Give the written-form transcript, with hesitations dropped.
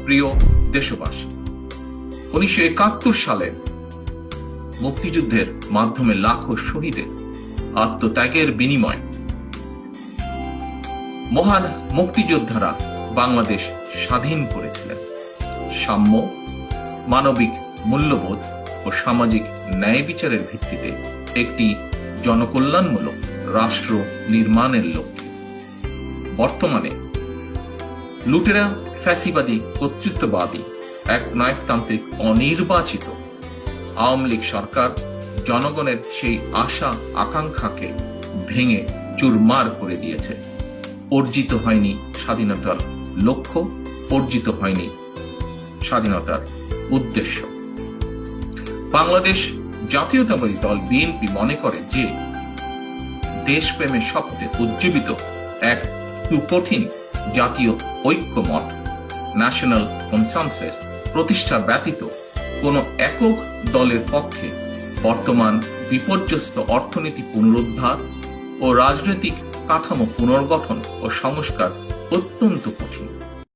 প্রিয় দেশবাসী, 1971 সালে মুক্তিযুদ্ধের মাধ্যমে লাখো শহীদের আত্মত্যাগের বিনিময়ে মহান মুক্তিযোদ্ধারা বাংলাদেশ স্বাধীন করেছিলেন। সাম্য, মানবিক মূল্যবোধ ও সামাজিক ন্যায় বিচারের ভিত্তিতে একটি জনকল্যাণমূলক রাষ্ট্র নির্মাণের লক্ষ্যে। বর্তমানে লুটেরা ফ্যাসিবাদী কর্তৃত্ববাদী একনায়কতান্ত্রিক অনির্বাচিত আওয়ামী লীগ সরকার জনগণের সেই আশা আকাঙ্ক্ষাকে ভেঙে চুরমার করে দিয়েছে। অর্জিত হয়নি স্বাধীনতার লক্ষ্য, অর্জিত হয়নি স্বাধীনতার উদ্দেশ্য। বাংলাদেশ জাতীয়তাবাদী দল বিএনপি মনে করে যে দেশপ্রেমের শপথে উজ্জীবিত এক সুকঠিন জাতীয় ঐক্যমত, ন্যাশনাল কনসেনসাস প্রতিষ্ঠা ব্যতীত কোন একক দলের পক্ষে বর্তমান বিপর্যস্ত অর্থনীতি পুনরুদ্ধার ও রাজনৈতিক কাঠামো পুনর্গঠন ও সংস্কার অত্যন্ত কঠিন।